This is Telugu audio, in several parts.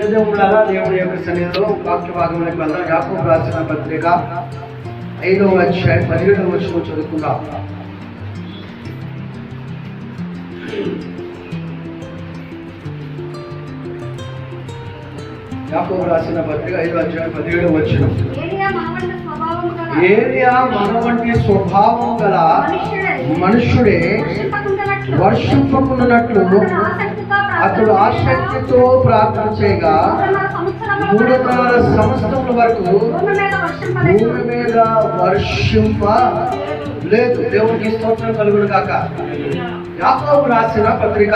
దేవుడి యొక్క సన్నిధిలో వాక్య భాగంలోకి వెళ్దాం. యాకోబు రాసిన పత్రిక 5వ అధ్యాయం 17వ వచనం చదువుకుందాం. యాకోబు రాసిన పత్రిక 5వ అధ్యాయం 17వ వచనం. ఏలియా మన వంటి స్వభావం గల మనుష్యుడే వర్షింపకున్నట్లు అతడు ఆసక్తితో ప్రార్థన చేయగా 3.5 సంవత్సరముల వరకు భూమి మీద వర్షింప లేదు. దేవునికి స్తోత్రం కలుగును గాక. యాకోబు రాసిన పత్రిక.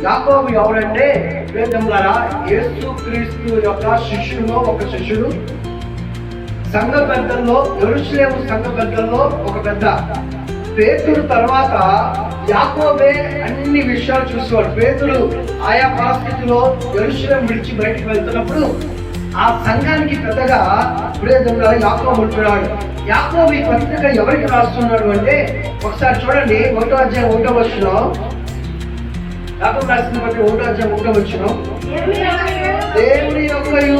యాకోబు ఎవరంటే వేదములారా యేసుక్రీస్తు యొక్క శిష్యులో ఒక శిష్యుడు. సంఘ పెద్దల్లో, యెరూషలేము సంఘ పెద్దల్లో ఒక పెద్ద. పేతురు తర్వాత యాకోబే అన్ని విషయాలు చూసేవాడు. పేతురు ఆయా పరిస్థితిలో యెరూషలేము విడిచి బయటకు వెళ్తున్నప్పుడు ఆ సంఘానికి పెద్దగా యాకోబు ఉంటున్నాడు. యాకోబు ఈ పత్రిక ఎవరికి రాస్తున్నాడు అంటే ఒకసారి చూడండి. 1వ అధ్యాయం 1వ వచనం. యాకోబు రాసిన పత్రిక 1వ అధ్యాయం 1వ వచనం. దేవుని యొక్కయు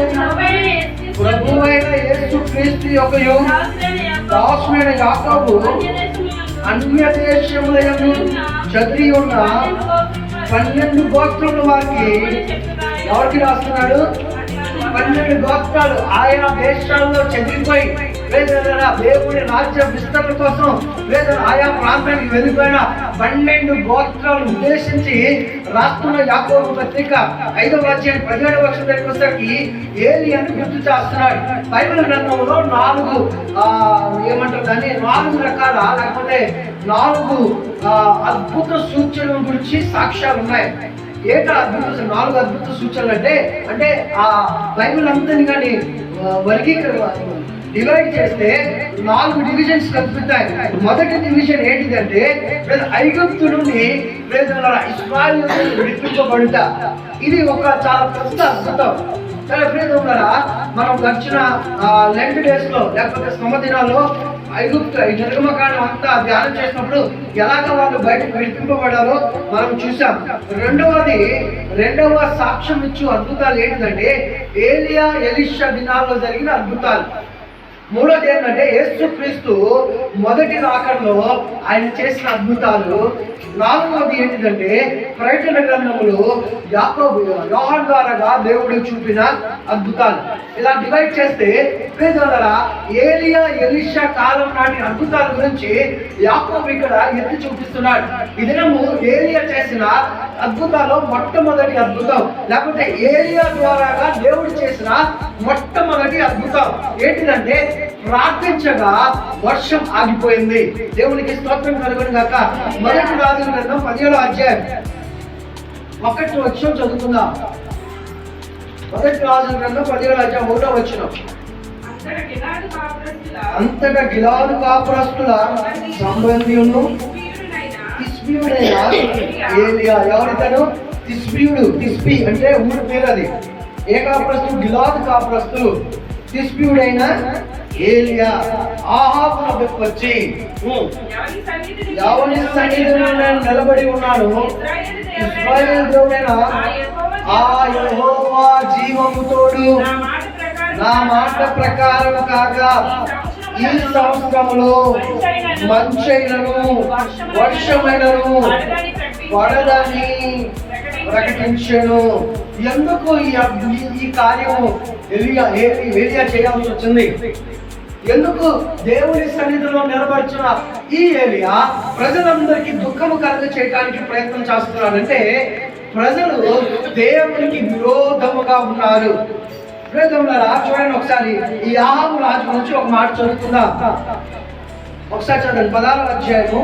ప్రభువైన యేసుక్రీస్తు యొక్కయు దాసుడైన యాకోబు అన్య దేశములందు చదివి ఉన్న 12 గోత్రముల వారికి ఎవరికి రాస్తున్నాడు? 12 గోత్రాలు ఆయా దేశాల్లో చెదిరిపోయి దేవుడి రాజ్య విస్తరణ కోసం ఆయా ప్రాంతానికి వెళ్ళిపోయిన 12 గోత్రాలు ఉద్దేశించి రాస్తున్న యాకోబు పత్రిక 5వ అధ్యాయం 17వ వచనం దగ్గరికి వచ్చేసరికి ఏలియాను గుర్తు చేస్తున్నాడు. బైబిల్ గ్రంథంలో 4 రకాల లేకపోతే 4 అద్భుత సూచనల గురించి సాక్ష్యాలు ఉన్నాయి. ఏటా 4 అద్భుత సూచనలు అంటే ఆ బైబిల్ అంతని కానీ డివైడ్ చేస్తే 4 డివిజన్స్ కలుపుతాయి. మొదటి డివిజన్ ఏంటిదంటే ఐగుప్తు నుండి ఇశ్రాయేలు విడిపించబడుట. ఇది ఒక చాలా పెద్ద అద్భుతం. మనం గడిచిన లెంట్ డేస్ లో లేకపోతే శ్రమదినాల్లో ఐగుప్తు నిర్గమకాండం అంతా ధ్యానం చేసినప్పుడు ఎలాగ వాళ్ళు బయటకు విడిపింపబడారో మనం చూసాం. రెండవ సాక్ష్యం ఇచ్చు అద్భుతాలు ఏంటిదంటే ఏలియా ఎలీషా దినాల్లో జరిగిన అద్భుతాలు. మూడోది ఏంటంటే యేసుక్రీస్తు మొదటి రాకడలో ఆయన చేసిన అద్భుతాలు. 4వది ఏంటిదంటే ప్రకటన గ్రంథములు యోహాను ద్వారా దేవుడు చూపిన అద్భుతాలు. ఇలా డివైడ్ చేస్తే ఏలియా ఎలీషా కాలం నాటి అద్భుతాల గురించి యాకోబు ఇక్కడ ఎత్తి చూపిస్తున్నాడు. ఈ దినము ఏలియా చేసిన అద్భుతాలు మొట్టమొదటి అద్భుతం, లేకపోతే ఏలియా ద్వారాగా దేవుడు చేసిన మొట్టమొదటి అద్భుతం ఏంటిదంటే ప్రార్థించగా వర్షం ఆగిపోయింది. దేవునికి స్తోత్రం కలుగును గాక. మొదటి రాజుల గ్రంథం 17వ అధ్యాయం 1వ వచనం చదువుకుందాం. మొదటి రాజుల గ్రంథం 17వ అధ్యాయం 1వ వచనం. అంతటా గిలాదు కాపురస్తుల సంబంధియును తిష్బీయుడైన ఏలియా. ఎవరితను? తిష్బీయుడు. తిష్బీ అంటే ఊరి పేరు. అది ఏ కాపురస్తులు? గిలాదు కాపురస్తులు. తిష్బీయుడైన ఏలియా ఆహాబును వచ్చి ఎవరి సన్నిధిలో నేను నిలబడి ఉన్నాను, ఇశ్రాయేలు దేవుడైన ఆ యెహోవా జీవము తోడు నా మాట ప్రకారం కాగా ఈ సంవత్సరములో మంచైనను వర్షమైనను పడదని ప్రకటించెను. ఎందుకు ఈ కార్యము ఏలియా చేయాల్సి వచ్చింది? ఎందుకు దేవుని సన్నిధిలో నిలబడుచున్న ఈ ఏలియా ప్రజలందరికీ దుఃఖము కలుగ చేయడానికి ప్రయత్నం చేస్తున్నాడంటే ప్రజలు దేవునికి విరోధముగా ఉన్నారు. చూడండి ఒకసారి ఈ ఆహాబు రాజు నుంచి ఒక మాట చదువుతుందా? ఒకసారి చదవండి. 16వ అధ్యాయము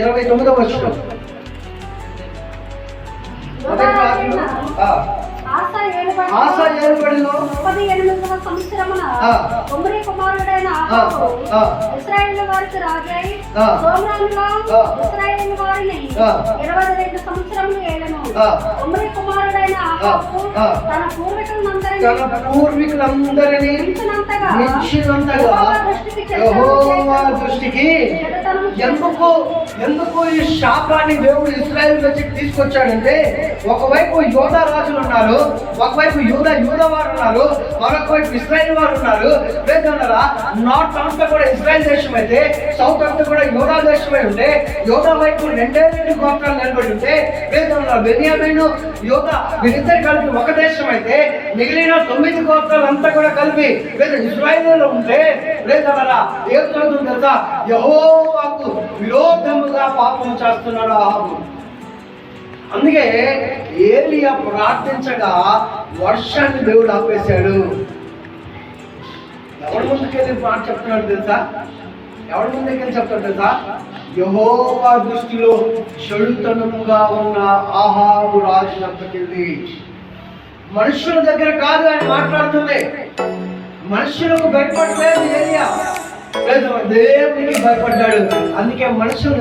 29వ వచనం. ఆసా ఏలుబడిలో 38వ సంవత్సరమున ఒమ్రీ కుమారుడైన ఆహాబు ఇశ్రాయేలు వారికి రాజై సోమ్రోనులో ఇశ్రాయేలు వారిని 22 సంవత్సరములు ఏలెను. ఒమ్రీ కుమారుడైన ఆహాబు తన పూర్వీకులందరినీ మించినంతగా యెహోవా దృష్టికి ఎందుకు ఈ శాపాన్ని దేవుడు ఇశ్రాయేలు వచ్చి తీసుకొచ్చాడంటే ఒకవైపు యోధా రాజులు ఉన్నారు, ఒకవైపు యూద వారు ఉన్నారు, మరొక వైపు ఇస్రాయేల్ వారు ఉన్నారు. లేదన్నారా నార్త్ అంతా కూడా ఇస్రాయేల్ దేశం అయితే సౌత్ అంతా కూడా యోధా దేశమై ఉంటే, యోధా వైపు రెండే గోత్రాలు నిలబడి ఉంటే, లేదన్నారా బెన్యామీను యోధా వీరిద్దరు కలిపి ఒక దేశం అయితే మిగిలిన 9 గోత్రాలు అంతా కూడా కలిపి లేదా ఇశ్రాయేలులో ఉంటే, లేదన్నారా ఏం చదువుతుంది తెలుసా? యెహోవాకు విరోధముగా పాపం చేస్తున్నాడు ఆహాబు. అందుకే ఏలియా ప్రార్థించగా వర్షాన్ని దేవుడు ఆపేశాడు. ఎవరి ముందుకెళ్ళి మాట చెప్తున్నాడు తెలుసా? ఎవరి ముందుకెళ్ళి చెప్తాడు తెలుసా? యెహోవా దృష్టిలో చెడుతనముగా ఉన్న ఆహాబు రాజు దగ్గరికి. మనుషుల దగ్గర కాదు ఆయన మాట్లాడుతుంది. మనుషులకు భయపడలేదు ఏలియా, దేవునికి భయపడ్డాడు. అందుకే మనుషులు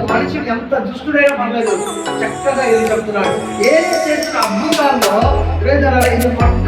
ఎంత దుష్టుడైనా పర్లేదు, చక్కగా ఏం చెప్తున్నాడు. ఏం చేసిన అద్భుతాల్లో ఇది మొట్ట